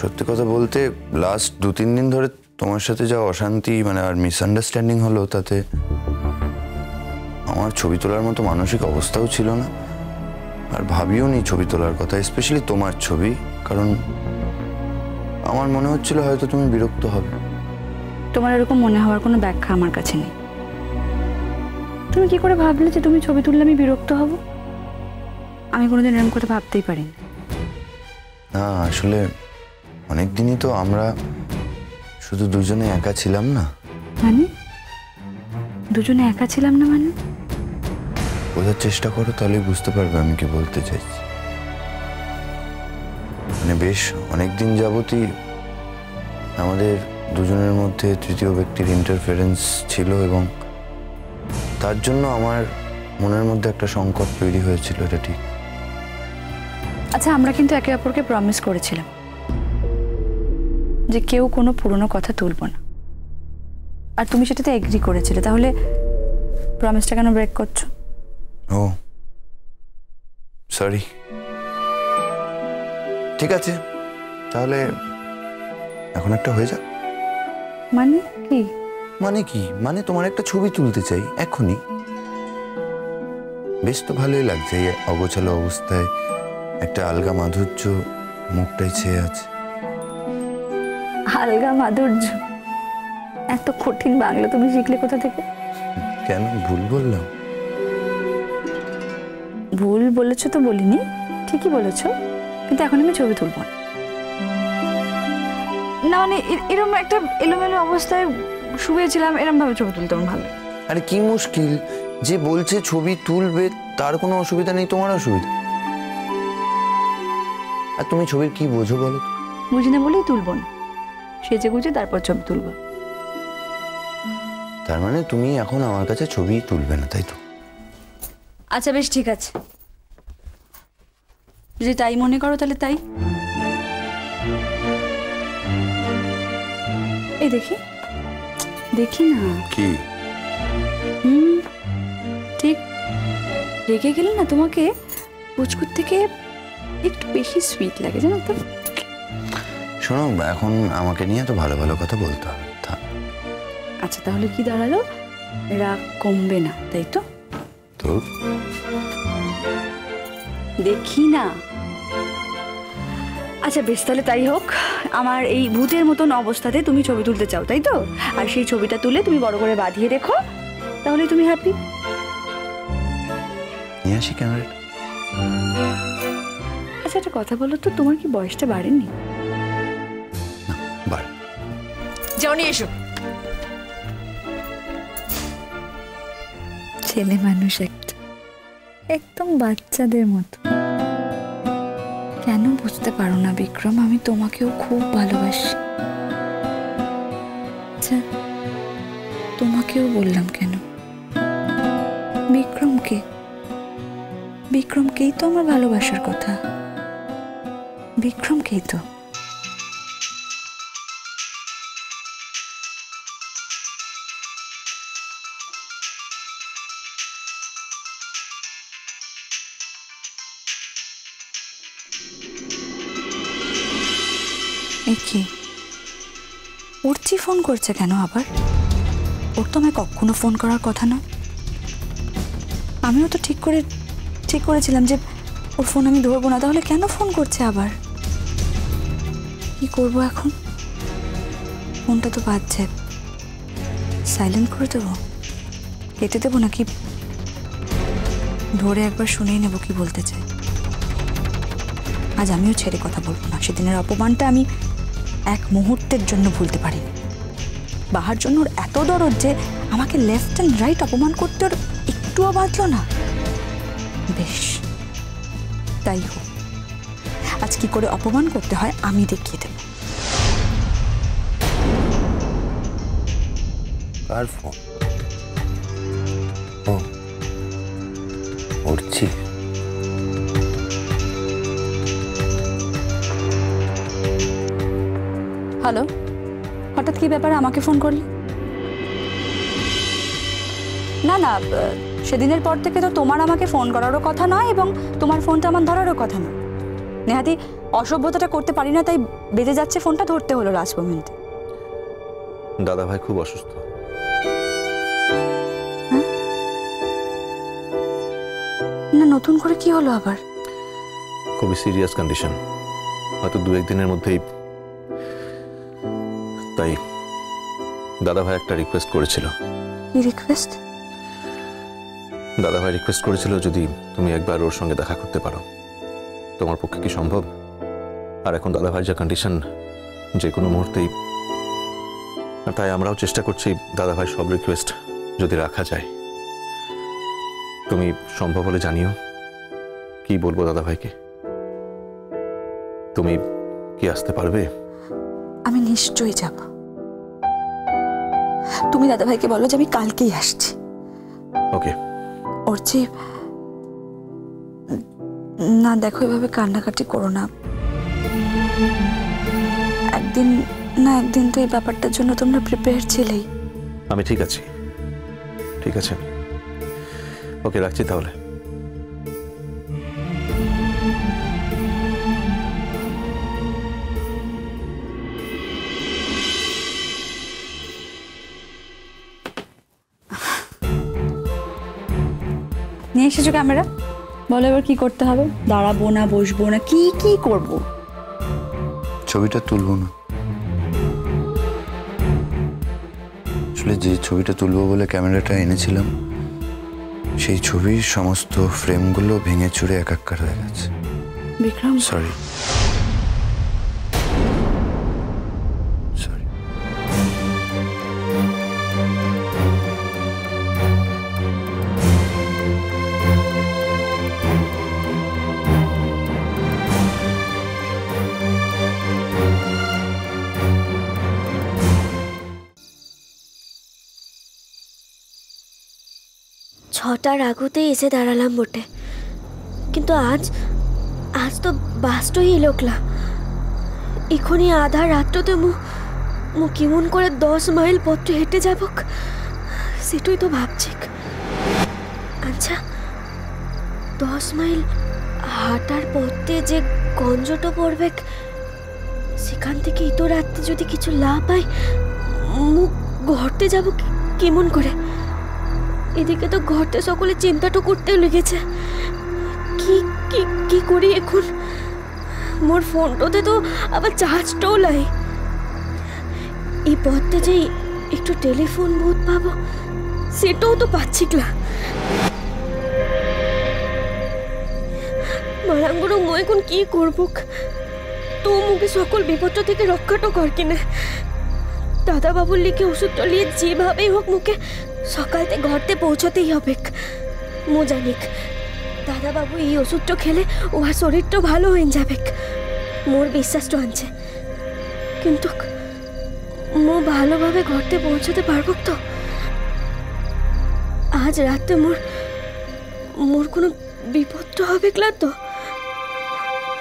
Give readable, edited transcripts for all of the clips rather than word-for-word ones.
সত্যি কথা বলতে লাস্ট 2-3 দিন ধরে তোমার সাথে যা অশান্তি মানে আর মিসআন্ডারস্ট্যান্ডিং হলো, তাতে আমার ছবি তোলার মতো মানসিক অবস্থাও ছিল না, আর ভাবিও নি ছবি তোলার কথা, স্পেশালি তোমার ছবি, কারণ আমার মনে হচ্ছিল হয়তো তুমি বিরক্ত হবে। তোমার এরকম মনে হওয়ার কোনো ব্যাখ্যা আমার কাছে নেই। তুমি কি করে ভাবলে যে তুমি ছবি তুললে আমি বিরক্ত হব? আমি কোনোদিন এরকম করে ভাবতেই পারিনি। না আসলে অনেক দিনই তো আমরা শুধু দুজনে একা ছিলাম না। মানে দুজনে একা ছিলাম না মানে? বোঝার চেষ্টা করো, তাহলেই বুঝতে পারবে আমি কি বলতে চাইছি। মানে বেশ অনেকদিন যাবতই আমাদের দুজনের মধ্যে তৃতীয় ব্যক্তির ইন্টারফারেন্স ছিল, এবং তার জন্য আমার মনের মধ্যে একটা সংকট তৈরি হয়েছিল, এটা ঠিক। আচ্ছা, আমরা কিন্তু একে অপরকে প্রমিস করেছিলাম যে কেউ কোনো পুরনো কথা তুলব না, আর তুমি সেটাতে এগ্রি করেছিলে, তাহলে প্রমিসটা কেন ব্রেক করছো? ও সরি, ঠিক আছে তাহলে এখন একটা হয়ে যাক। মানে কি? মানে কি মানে তোমার একটা ছবি তুলতে চাই এখনই। বেশ তো ভালোই লাগছে এই অগোছালো অবস্থায়, একটা আলগা মাধুর্য মুখটাই ছেয়ে আছে। আলগা মাধুর্য? এত কঠিন বাংলা তুমি শিখলে কোথা থেকে? কেন ভুল বললাম? ভুল বলেছো তো বলিনি, ঠিকই বলেছো, কিন্তু এখন আমি ছবি তুলব না। না মানে এরকম একটা এলোমেলো অবস্থায় শুয়েছিলাম, এরকম ভাবে ছবি তুলতে আমার ভালো। আরে কি মুশকিল, যে বলছে ছবি তুলবে তার কোনো অসুবিধা নেই, তোমার অসুবিধা? আর তুমি ছবির কি বোঝো বলো? বুঝি না বলেই তুলব না, সেজে গুজে তারপর ছবি তুলব। তার মানে তুমি এখন আমার কাছে ছবি তুলবে না, তাই তো? আচ্ছা বেশ, ঠিক আছে, যদি তাই মনে করো তাহলে তাই। এই দেখি দেখি না কি? ঠিক রেগে গেলে না তোমাকে পুচকুর থেকে একটু বেশি সুইট লাগে, জানো তো? শোনো, এখন আমাকে নিয়ে তো ভালো ভালো কথা বলতে হবে। আচ্ছা তাহলে কি দাঁড়ালো, রাগ কমবে না তাই তো? তো দেখি না। আচ্ছা বেশ, তাহলে তাই হোক। আমার এই ভূতের মতন অবস্থাতে তুমি ছবি তুলতে চাও তাই তো? আর সেই ছবিটা তুলে তুমি বড় করে বাঁধিয়ে রেখো, তাহলে তুমি হ্যাপি। নিয়ে আসি ক্যামেরাটা। আচ্ছা একটা কথা বলো তো, তোমার কি বয়সটা বাড়েনি? না বাড়ে। যাও নিয়ে এসো। ছেলে মানুষ একটা, একদম বাচ্চাদের মতো। কেন বুঝতে পারো না বিক্রম, আমি তোমাকেও খুব ভালোবাসি। আচ্ছা তোমাকেও বললাম কেন? বিক্রমকে, বিক্রমকেই তো আমার ভালোবাসার কথা, বিক্রমকেই তো। কি উর্চি ফোন করছে কেন আবার? ওর তো আমায় কখনো ফোন করার কথা না। আমিও তো ঠিক করেছিলাম যে ওর ফোন আমি ধরবো না, তাহলে কেন ফোন করছে আবার? কি করবো এখন? ফোনটা তো বাজছে, সাইলেন্ট করে দেবো, কেটে দেবো নাকি ধরে একবার শুনেই নেবো কি বলতে চাই? আজ আমিও ছেড়ে কথা বলবো না। সেদিনের অপমানটা আমি এক মুহূর্তের জন্য ভুলতে পারিনি। বাহার জন্য ওর এত দরদ যে আমাকে লেফট অ্যান্ড রাইট অপমান করতে ওর একটুও বাঁধলো না। বেশ তাই হোক, আজ কি করে অপমান করতে হয় আমি দেখিয়ে দেব। কার ফোন? ও উঠছি। হ্যালো, হঠাৎ কি ব্যাপারে আমাকে ফোন করলে? না না, সেদিনের পর থেকে তো তোমার আমাকে ফোন করারও কথা নয়, এবং তোমার ফোনটা আমার ধরারও কথা নয়। নেহাতি অসভ্যতাটা করতে পারি না, তাই বেজে যাচ্ছে ফোনটা, ধরতে হলো লাস্ট মোমেন্টে। দাদা ভাই খুব অসুস্থ। না, নতুন করে কি হলো আবার? খুবই সিরিয়াস কন্ডিশন, হয়তো 2-1 দিনের মধ্যেই। তাই দাদা ভাই একটা রিকোয়েস্ট করেছিল। কি রিকোয়েস্ট? দাদা ভাই রিকোয়েস্ট করেছিল যদি তুমি একবার ওর সঙ্গে দেখা করতে পারো। তোমার পক্ষে কি সম্ভব? আর এখন দাদা ভাইয়ের যা কন্ডিশন, যে কোনো মুহূর্তেই। তাই আমরাও চেষ্টা করছি দাদা ভাই সব রিকোয়েস্ট যদি রাখা যায়। তুমি সম্ভব হলে জানিও। কি বলবো দাদা ভাইকে? তুমি কি আসতে পারবে? আমি নিশ্চয়ই যাব। তুমি দাদা ভাইকে বলো যে আমি কালকেই আসছি। ওকে। ওর যে না, দেখো এভাবে কান্নাকাটি করো না। একদিন না একদিন তো এই ব্যাপারটার জন্য তোমরা প্রিপেয়ার ছিলেই। আমি ঠিক আছি, ঠিক আছে। ওকে, রাখছি তাহলে। নিয়ে এসেছো ক্যামেরা, বলো এবার কি করতে হবে? দাঁড়াবো না, বসবো না, কি কি করব? ছবিটা তুলবো না। আসলে যে ছবিটা তুলবো বলে ক্যামেরাটা এনেছিলাম, সেই ছবির সমস্ত ফ্রেমগুলো ভেঙে চুরে একাকার হয়ে গেছে। বিক্রম, সরি। সরি। ছটার আগুতেই এসে দাঁড়ালাম বটে, কিন্তু আজ আজ তো বাসটাই এলোকলা। এখনই আধা রাত্রতে মু কেমন করে 10 মাইল পথ হেঁটে যাব, সেটাই তো ভাবছি। আচ্ছা, 10 মাইল হাঁটার পথে যে গঞ্জটা পড়বে, সেখান থেকে তো রাত্রে যদি কিছু লাভ পাই, মুখ ঘরতে যাব কেমন করে? এদিকে তো ঘরতে সকলে চিন্তাটা করতে লেগেছে। কি কি কি করি এখন? মোর ফোনটাতে তো আবার চার্জটাও লাই। এই পথে যে একটু টেলিফোন বুথ পাবো, সেটাও তো পাচ্ছি না। মারাঙ্গুরু মই এখন কি করব? তো মুখে সকল বিপদ থেকে রক্ষাটা কর কিনা। দাদা বাবুর লিখে ওষুধটা নিয়ে যেভাবেই হোক মুখে সকালতে ঘরতে পৌঁছতেই হবে। মো জানিক দাদা বাবু এই ওষুধটা খেলে ওর শরীরটা ভালো হয়ে যাবে, মোর বিশ্বাসটা আনছে। কিন্তু মো ভালোভাবে ঘরতে পৌঁছতে পারব তো? আজ রাতে মোর কোনো বিপদটা হবে না তো?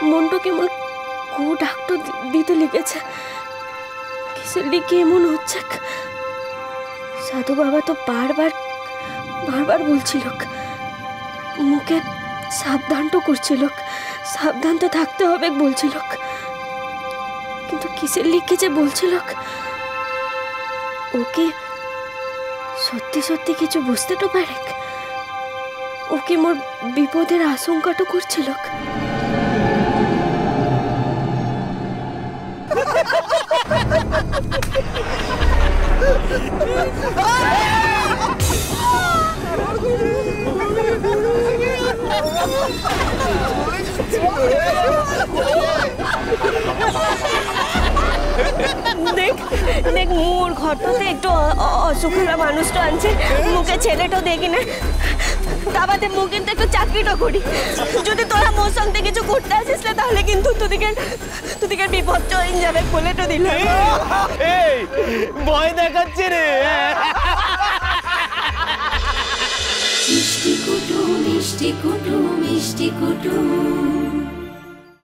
মনটা কেমন ডাক্তার দিতে লেগেছে, কিসের লিখে এমন হচ্ছে। সাধু বাবা তো বারবার বলছিল, মুখে সাবধান তো করছিল, সাবধান তো থাকতে হবে বলছিল, কিন্তু কিসের লিখে যে বলছিল, ওকে সত্যি সত্যি কিছু বুঝতে তো পারে? ওকে মোর বিপদের আশঙ্কাটা করছিল। দেখ দেখ, মোর ঘরটাতে একটু অসুখরা মানুষটা আনছে, মুখে ছেলেটাও দেখি না। তা বাদে মু কিন্তু একটু চাকরিটা করি। যদি তোরা মোর সঙ্গে কিছু করতে আসিস না, তাহলে কিন্তু তোদিকে বিপদটা হয়ে যাবে বলে তো দিলাম। এই ভয় দেখাচ্ছে রে। মিষ্টি কুটু মিষ্টি কুটু মিষ্টি কুটু।